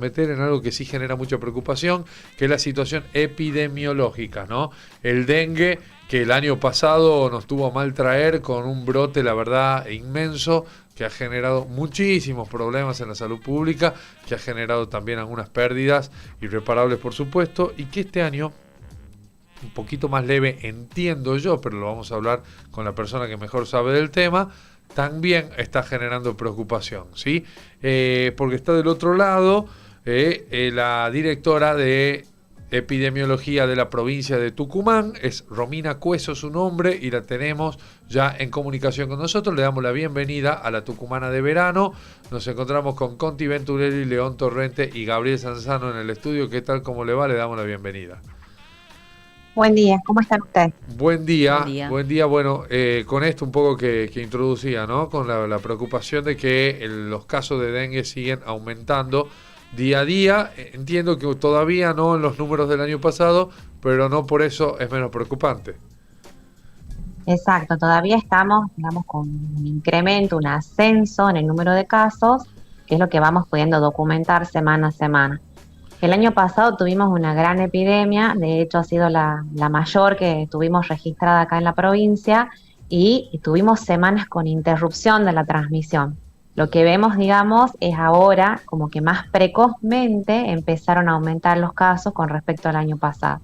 meter en algo que sí genera mucha preocupación, que es la situación epidemiológica, ¿no? El dengue, que el año pasado nos tuvo a mal traer con un brote, la verdad, inmenso, que ha generado muchísimos problemas en la salud pública, que ha generado también algunas pérdidas irreparables, por supuesto, y que este año, un poquito más leve, entiendo yo, pero lo vamos a hablar con la persona que mejor sabe del tema, también está generando preocupación, ¿sí? Porque está del otro lado la directora de epidemiología de la provincia de Tucumán, es Romina Cueso su nombre, y la tenemos ya en comunicación con nosotros. Le damos la bienvenida a la Tucumana de Verano. Nos encontramos con Conti Venturelli, León Torrente y Gabriel Sanzano en el estudio. ¿Qué tal? ¿Cómo le va? Le damos la bienvenida. Buen día, ¿cómo están ustedes? Buen día, Buen día. buen día. Bueno, con esto un poco que introducía, ¿no? Con la preocupación de que los casos de dengue siguen aumentando día a día. Entiendo que todavía no en los números del año pasado, pero no por eso es menos preocupante. Exacto, todavía estamos, digamos, con un incremento, un ascenso en el número de casos, que es lo que vamos pudiendo documentar semana a semana. El año pasado tuvimos una gran epidemia, de hecho ha sido la mayor que tuvimos registrada acá en la provincia, y tuvimos semanas con interrupción de la transmisión. Lo que vemos, digamos, es ahora como que más precozmente empezaron a aumentar los casos con respecto al año pasado.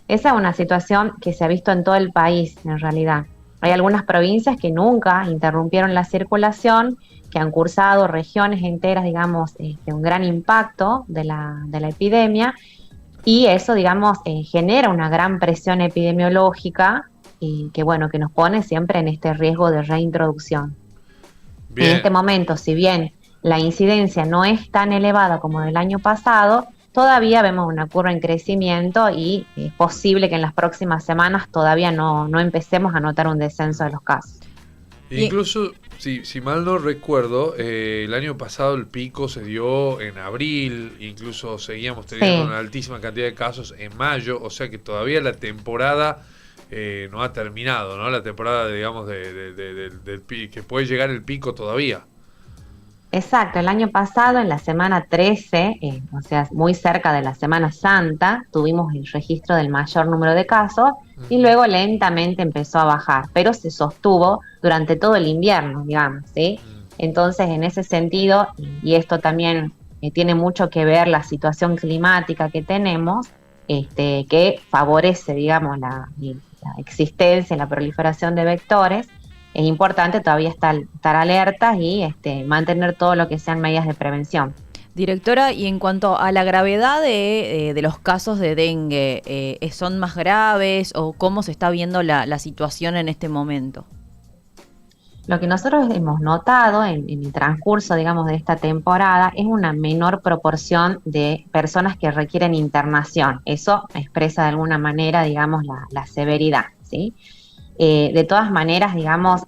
Esa es una situación que se ha visto en todo el país, en realidad. Hay algunas provincias que nunca interrumpieron la circulación, que han cursado regiones enteras, digamos, un gran impacto de la epidemia, y eso, digamos, genera una gran presión epidemiológica y que, bueno, que nos pone siempre en este riesgo de reintroducción. Bien. En este momento, si bien la incidencia no es tan elevada como del año pasado, todavía vemos una curva en crecimiento y es posible que en las próximas semanas todavía no empecemos a notar un descenso de los casos. Incluso, si mal no recuerdo, el año pasado el pico se dio en abril, incluso seguíamos teniendo una altísima cantidad de casos en mayo, o sea que todavía la temporada no ha terminado, ¿no? La temporada, digamos, del que puede llegar el pico todavía. Exacto, el año pasado, en la semana 13, o sea, muy cerca de la Semana Santa, tuvimos el registro del mayor número de casos y luego lentamente empezó a bajar, pero se sostuvo durante todo el invierno, digamos, ¿sí? Entonces, en ese sentido, y esto también tiene mucho que ver la situación climática que tenemos, que favorece, digamos, la existencia, la proliferación de vectores. Es importante todavía estar alertas y mantener todo lo que sean medidas de prevención. Directora, y en cuanto a la gravedad de los casos de dengue, ¿son más graves o cómo se está viendo la situación en este momento? Lo que nosotros hemos notado en el transcurso, digamos, de esta temporada es una menor proporción de personas que requieren internación. Eso expresa de alguna manera, digamos, la severidad, ¿sí? De todas maneras, digamos,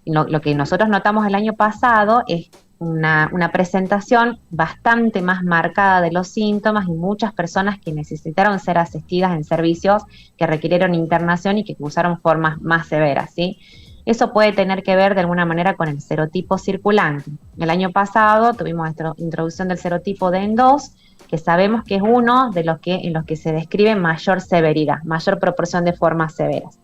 lo que nosotros notamos el año pasado es una presentación bastante más marcada de los síntomas y muchas personas que necesitaron ser asistidas en servicios que requirieron internación y que usaron formas más severas, ¿sí? Eso puede tener que ver de alguna manera con el serotipo circulante. El año pasado tuvimos introducción del serotipo DEN2, que sabemos que es uno de los en los que se describe mayor severidad, mayor proporción de formas severas.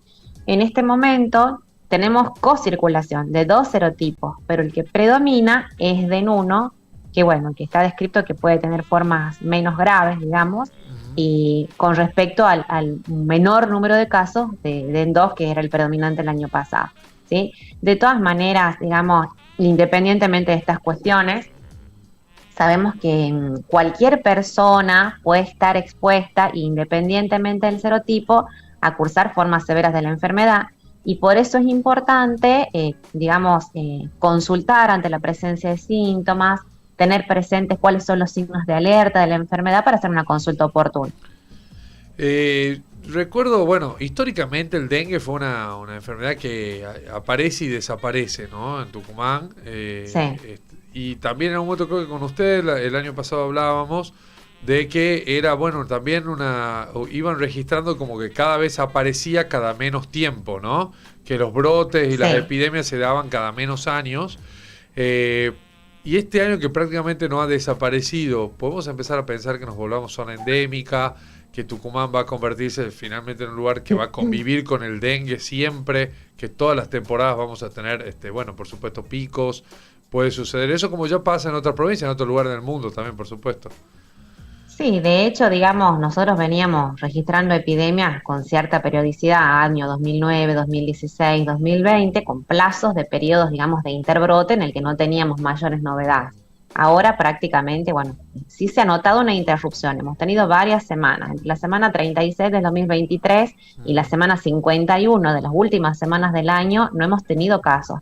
En este momento tenemos cocirculación de dos serotipos, pero el que predomina es DEN1, que bueno, que está descrito que puede tener formas menos graves, digamos, y con respecto al menor número de casos de DEN2, que era el predominante el año pasado, ¿sí? De todas maneras, digamos, independientemente de estas cuestiones, sabemos que cualquier persona puede estar expuesta, independientemente del serotipo, a cursar formas severas de la enfermedad, y por eso es importante, consultar ante la presencia de síntomas, tener presentes cuáles son los signos de alerta de la enfermedad para hacer una consulta oportuna. Recuerdo, bueno, históricamente el dengue fue una enfermedad que aparece y desaparece, ¿no? En Tucumán. Sí. Y también en un momento creo que con usted el año pasado hablábamos de que era, bueno, también iban registrando como que cada vez aparecía cada menos tiempo, ¿no? Que los brotes y las epidemias se daban cada menos años. Y este año que prácticamente no ha desaparecido, ¿podemos empezar a pensar que nos volvamos zona endémica, que Tucumán va a convertirse finalmente en un lugar que va a convivir con el dengue siempre, que todas las temporadas vamos a tener, bueno, por supuesto, picos? Puede suceder eso como ya pasa en otras provincias, en otros lugares del mundo también, por supuesto. Sí, de hecho, digamos, nosotros veníamos registrando epidemias con cierta periodicidad, año 2009, 2016, 2020, con plazos de periodos, digamos, de interbrote en el que no teníamos mayores novedades. Ahora prácticamente, bueno, sí se ha notado una interrupción. Hemos tenido varias semanas, entre la semana 36 del 2023 y la semana 51 de las últimas semanas del año, no hemos tenido casos.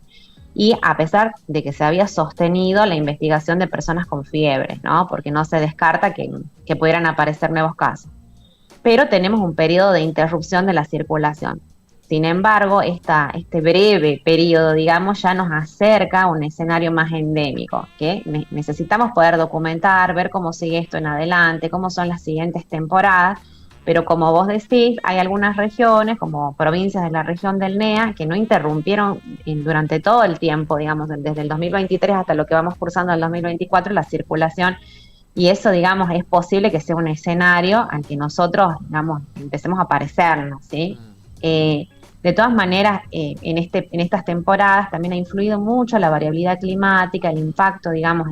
Y a pesar de que se había sostenido la investigación de personas con fiebre, ¿no? Porque no se descarta que pudieran aparecer nuevos casos. Pero tenemos un periodo de interrupción de la circulación. Sin embargo, este breve periodo, digamos, ya nos acerca a un escenario más endémico, que necesitamos poder documentar, ver cómo sigue esto en adelante, cómo son las siguientes temporadas. Pero como vos decís, hay algunas regiones, como provincias de la región del NEA, que no interrumpieron durante todo el tiempo, digamos, desde el 2023 hasta lo que vamos cursando el 2024, la circulación. Y eso, digamos, es posible que sea un escenario al que nosotros, digamos, empecemos a parecernos, ¿sí? De todas maneras, en estas temporadas también ha influido mucho la variabilidad climática, el impacto, digamos,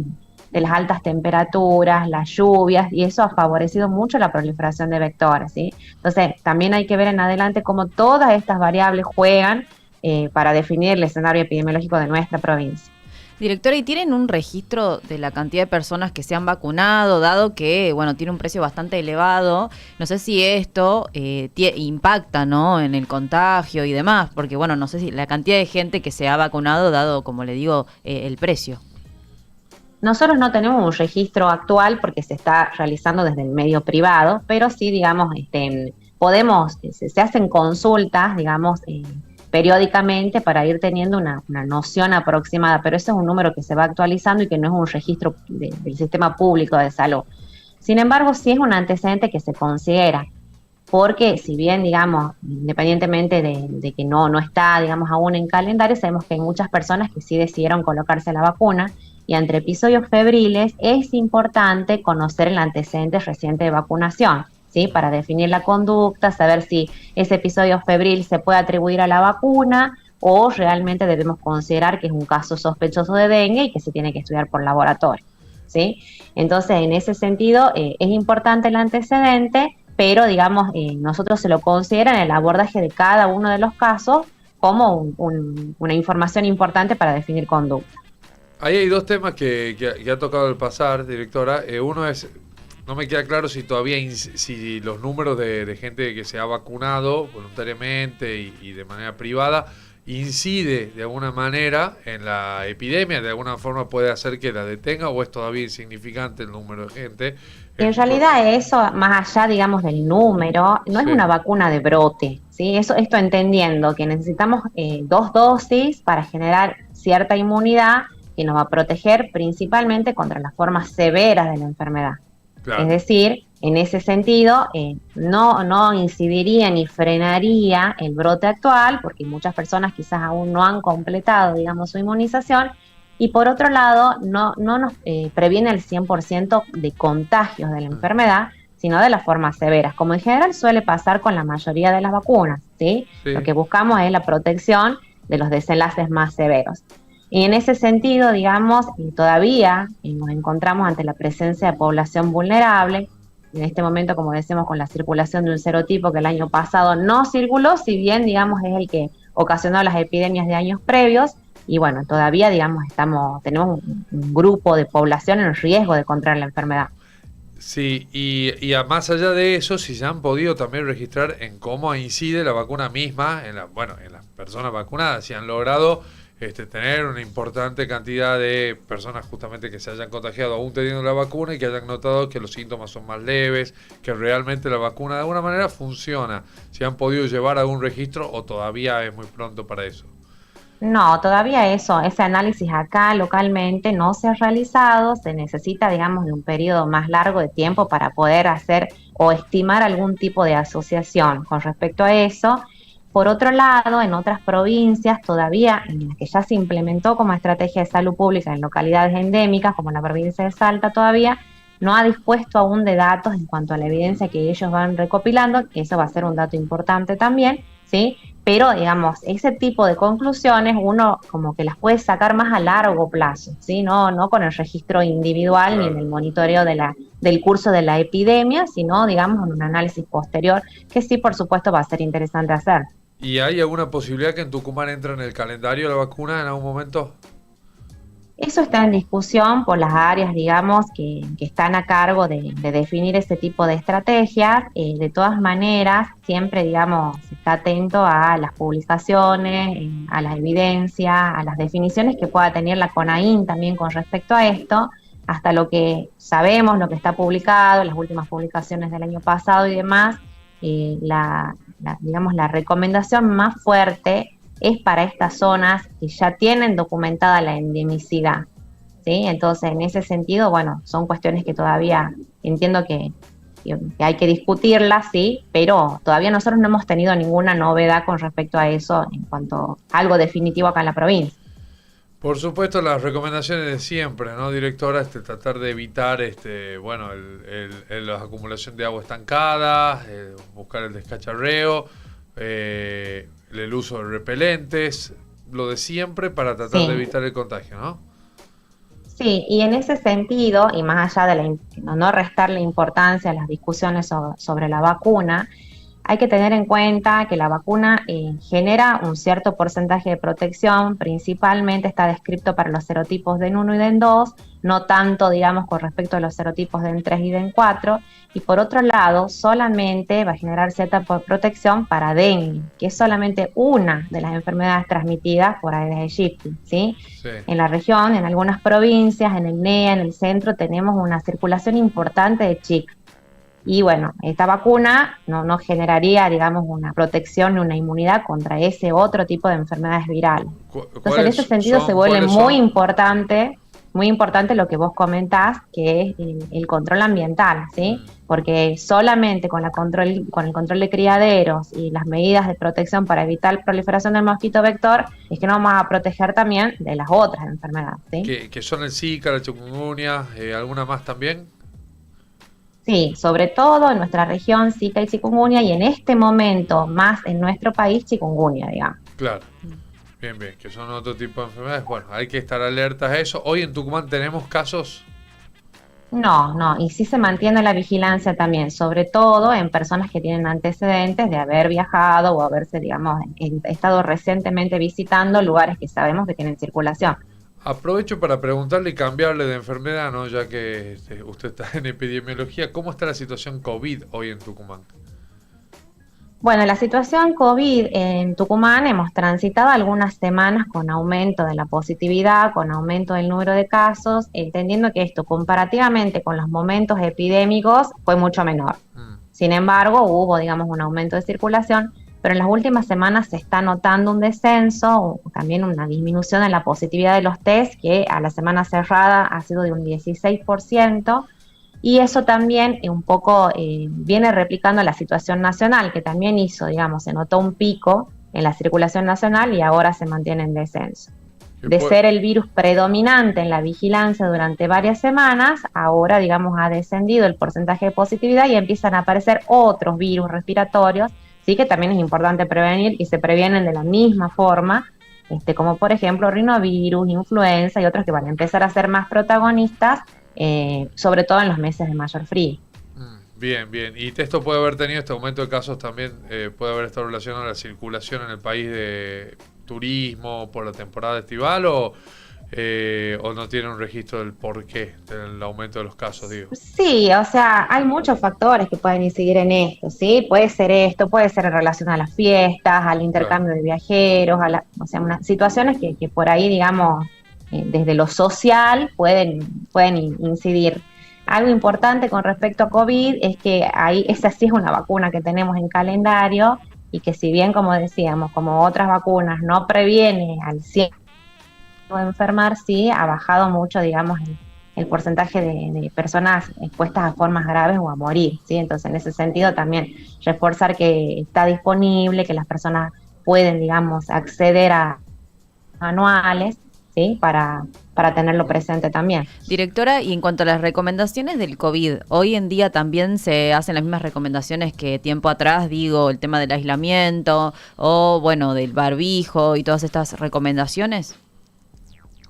de las altas temperaturas, las lluvias, y eso ha favorecido mucho la proliferación de vectores, ¿sí? Entonces, también hay que ver en adelante cómo todas estas variables juegan para definir el escenario epidemiológico de nuestra provincia. Directora, ¿y tienen un registro de la cantidad de personas que se han vacunado, dado que, bueno, tiene un precio bastante elevado? No sé si esto impacta, ¿no?, en el contagio y demás, porque, bueno, no sé si la cantidad de gente que se ha vacunado, dado, como le digo, el precio. Nosotros no tenemos un registro actual porque se está realizando desde el medio privado, pero sí, digamos, se hacen consultas, digamos, periódicamente para ir teniendo una noción aproximada, pero ese es un número que se va actualizando y que no es un registro del sistema público de salud. Sin embargo, sí es un antecedente que se considera, porque si bien, digamos, independientemente de que no está, digamos, aún en calendario, sabemos que hay muchas personas que sí decidieron colocarse la vacuna, y entre episodios febriles es importante conocer el antecedente reciente de vacunación, ¿sí? Para definir la conducta, saber si ese episodio febril se puede atribuir a la vacuna o realmente debemos considerar que es un caso sospechoso de dengue y que se tiene que estudiar por laboratorio, ¿sí? Entonces, en ese sentido, es importante el antecedente, pero, digamos, nosotros se lo considera en el abordaje de cada uno de los casos como una información importante para definir conducta. Ahí hay dos temas que ha tocado el pasar, directora. Uno es, no me queda claro si todavía si los números de gente que se ha vacunado voluntariamente y de manera privada incide de alguna manera en la epidemia, de alguna forma puede hacer que la detenga, o es todavía insignificante el número de gente. En realidad eso, más allá, digamos, del número, no es una vacuna de brote, ¿sí? Esto entendiendo que necesitamos 2 dosis para generar cierta inmunidad que nos va a proteger principalmente contra las formas severas de la enfermedad. Claro. Es decir, en ese sentido, no incidiría ni frenaría el brote actual, porque muchas personas quizás aún no han completado, digamos, su inmunización, y por otro lado, no nos previene el 100% de contagios de la enfermedad, sino de las formas severas, como en general suele pasar con la mayoría de las vacunas, ¿sí? Lo que buscamos es la protección de los desenlaces más severos. Y en ese sentido, digamos, todavía nos encontramos ante la presencia de población vulnerable. En este momento, como decimos, con la circulación de un serotipo que el año pasado no circuló, si bien, digamos, es el que ocasionó las epidemias de años previos. Y bueno, todavía, digamos, tenemos un grupo de población en riesgo de contraer la enfermedad. Sí, y más allá de eso, si se han podido también registrar en cómo incide la vacuna misma en las personas vacunadas, si han logrado tener una importante cantidad de personas justamente que se hayan contagiado aún teniendo la vacuna y que hayan notado que los síntomas son más leves, que realmente la vacuna de alguna manera funciona. ¿Si han podido llevar algún registro o todavía es muy pronto para eso? No, todavía ese análisis acá localmente no se ha realizado, se necesita, digamos, de un periodo más largo de tiempo para poder hacer o estimar algún tipo de asociación con respecto a eso. Por otro lado, en otras provincias todavía, en las que ya se implementó como estrategia de salud pública en localidades endémicas, como la provincia de Salta todavía, no ha dispuesto aún de datos en cuanto a la evidencia que ellos van recopilando, que eso va a ser un dato importante también, ¿sí? Pero, digamos, ese tipo de conclusiones uno como que las puede sacar más a largo plazo, ¿sí? No con el registro individual Claro. ni en el monitoreo del curso de la epidemia, sino, digamos, en un análisis posterior, que sí, por supuesto, va a ser interesante hacer. ¿Y hay alguna posibilidad que en Tucumán entre en el calendario la vacuna en algún momento? Eso está en discusión por las áreas, digamos, que están a cargo de definir ese tipo de estrategias. De todas maneras, siempre, digamos, se está atento a las publicaciones, a la evidencia, a las definiciones que pueda tener la CONAIN también con respecto a esto. Hasta lo que sabemos, lo que está publicado, las últimas publicaciones del año pasado y demás, digamos, la recomendación más fuerte es para estas zonas que ya tienen documentada la endemicidad, ¿sí? Entonces, en ese sentido, bueno, son cuestiones que todavía entiendo que hay que discutirlas, sí, pero todavía nosotros no hemos tenido ninguna novedad con respecto a eso en cuanto a algo definitivo acá en la provincia. Por supuesto, las recomendaciones de siempre, ¿no, directora? Tratar de evitar, bueno, la acumulación de agua estancada, buscar el descacharreo, el uso de repelentes, lo de siempre para tratar Sí. de evitar el contagio, ¿no? Sí, y en ese sentido, y más allá de no restarle importancia a las discusiones sobre la vacuna, hay que tener en cuenta que la vacuna genera un cierto porcentaje de protección, principalmente está descrito para los serotipos DEN 1 y DEN 2, no tanto, digamos, con respecto a los serotipos DEN 3 y DEN 4, y por otro lado, solamente va a generar cierta protección para dengue, que es solamente una de las enfermedades transmitidas por Aedes aegypti, ¿sí? Sí. En la región, en algunas provincias, en el NEA, en el centro, tenemos una circulación importante de chicos. Y bueno, esta vacuna no generaría, digamos, una protección ni una inmunidad contra ese otro tipo de enfermedades virales. Entonces, en ese sentido se vuelve muy importante lo que vos comentás, que es el control ambiental, ¿sí? Porque solamente con el control de criaderos y las medidas de protección para evitar la proliferación del mosquito vector, es que nos vamos a proteger también de las otras enfermedades, ¿sí? Que son el Zika, la chikungunya, ¿alguna más también? Sí, sobre todo en nuestra región Zika y chikungunya, y en este momento más en nuestro país chikungunya, digamos. Claro. Bien, que son otro tipo de enfermedades. Bueno, hay que estar alertas a eso. Hoy en Tucumán tenemos casos. No, y sí se mantiene la vigilancia también, sobre todo en personas que tienen antecedentes de haber viajado o haberse, digamos, estado recientemente visitando lugares que sabemos que tienen circulación. Aprovecho para preguntarle y cambiarle de enfermedad, ¿no? Ya que usted está en epidemiología. ¿Cómo está la situación COVID hoy en Tucumán? Bueno, la situación COVID en Tucumán hemos transitado algunas semanas con aumento de la positividad, con aumento del número de casos, entendiendo que esto comparativamente con los momentos epidémicos fue mucho menor. Sin embargo, hubo, digamos, un aumento de circulación, pero en las últimas semanas se está notando un descenso, o también una disminución en la positividad de los test, que a la semana cerrada ha sido de un 16%, y eso también un poco viene replicando la situación nacional, que también se notó un pico en la circulación nacional y ahora se mantiene en descenso. De ser el virus predominante en la vigilancia durante varias semanas, ahora, digamos, ha descendido el porcentaje de positividad y empiezan a aparecer otros virus respiratorios, sí, que también es importante prevenir y se previenen de la misma forma, como por ejemplo rinovirus, influenza y otros que van a empezar a ser más protagonistas, sobre todo en los meses de mayor frío. Bien. Y esto puede haber tenido, este aumento de casos también puede haber estado relacionado a la circulación en el país de turismo por la temporada estival o no tiene un registro del porqué del aumento de los casos, digo. Sí, o sea, hay muchos factores que pueden incidir en esto, ¿sí? Puede ser esto, puede ser en relación a las fiestas, al intercambio de viajeros, situaciones que por ahí, digamos, desde lo social pueden incidir. Algo importante con respecto a COVID es que esa sí es una vacuna que tenemos en calendario y que si bien, como decíamos, como otras vacunas no previene al 100% de enfermar, sí ha bajado mucho, digamos, el porcentaje de personas expuestas a formas graves o a morir, ¿sí? Entonces, en ese sentido también reforzar que está disponible, que las personas pueden, digamos, acceder a manuales, ¿sí? Para tenerlo presente también. Directora, y en cuanto a las recomendaciones del COVID, hoy en día también se hacen las mismas recomendaciones que tiempo atrás, digo, el tema del aislamiento o, bueno, del barbijo y todas estas recomendaciones.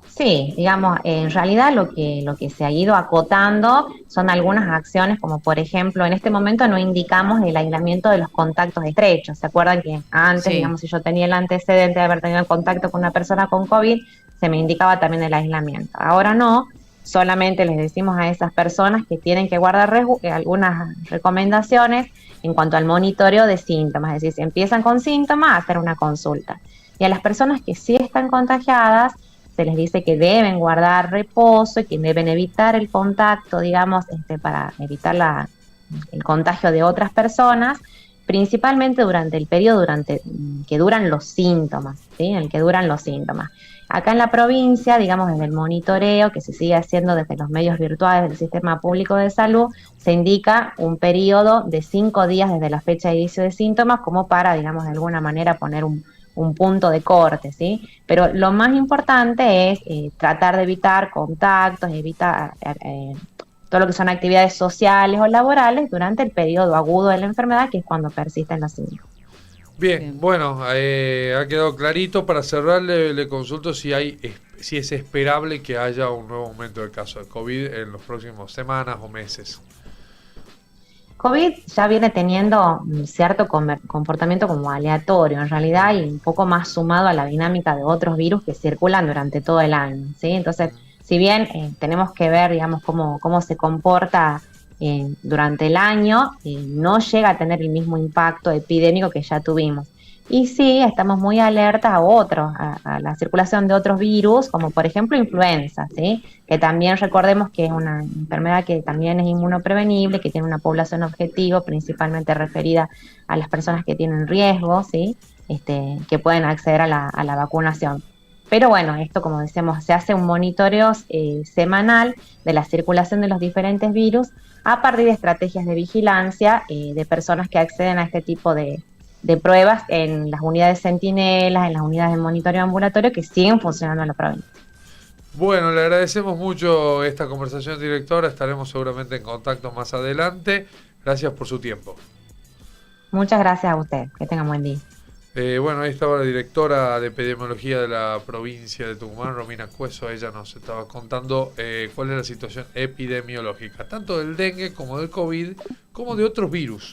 Sí, digamos, en realidad lo que se ha ido acotando son algunas acciones, como por ejemplo, en este momento no indicamos el aislamiento de los contactos estrechos. ¿Se acuerdan que antes, Sí. digamos, si yo tenía el antecedente de haber tenido contacto con una persona con COVID, se me indicaba también el aislamiento? Ahora no, solamente les decimos a esas personas que tienen que guardar algunas recomendaciones en cuanto al monitoreo de síntomas, es decir, si empiezan con síntomas, hacer una consulta. Y a las personas que sí están contagiadas, se les dice que deben guardar reposo y que deben evitar el contacto, digamos, para evitar el contagio de otras personas, principalmente durante el periodo que duran los síntomas, ¿sí? En el que duran los síntomas. Acá en la provincia, digamos, desde el monitoreo que se sigue haciendo desde los medios virtuales del Sistema Público de Salud, se indica un periodo de 5 días desde la fecha de inicio de síntomas como para, digamos, de alguna manera poner un punto de corte, ¿sí? Pero lo más importante es tratar de evitar contactos, evitar todo lo que son actividades sociales o laborales durante el periodo agudo de la enfermedad, que es cuando persisten los síntomas. Bien, bueno, ha quedado clarito. Para cerrar, le consulto si es esperable que haya un nuevo aumento del caso de COVID en las próximas semanas o meses. COVID ya viene teniendo un cierto comportamiento como aleatorio, en realidad, y un poco más sumado a la dinámica de otros virus que circulan durante todo el año, ¿sí? Entonces, si bien tenemos que ver, digamos, cómo se comporta durante el año, no llega a tener el mismo impacto epidémico que ya tuvimos. Y sí, estamos muy alertas a la circulación de otros virus, como por ejemplo influenza, ¿sí? Que también recordemos que es una enfermedad que también es inmunoprevenible, que tiene una población objetivo, principalmente referida a las personas que tienen riesgo, ¿sí? Que pueden acceder a la vacunación. Pero bueno, esto, como decíamos, se hace un monitoreo semanal de la circulación de los diferentes virus a partir de estrategias de vigilancia de personas que acceden a este tipo de pruebas en las unidades centinelas, en las unidades de monitoreo ambulatorio que siguen funcionando en la provincia. Bueno, le agradecemos mucho esta conversación, directora. Estaremos seguramente en contacto más adelante. Gracias por su tiempo. Muchas gracias a usted. Que tengan buen día. Bueno, ahí estaba la directora de epidemiología de la provincia de Tucumán, Romina Cueso. Ella nos estaba contando cuál es la situación epidemiológica, tanto del dengue como del COVID, como de otros virus.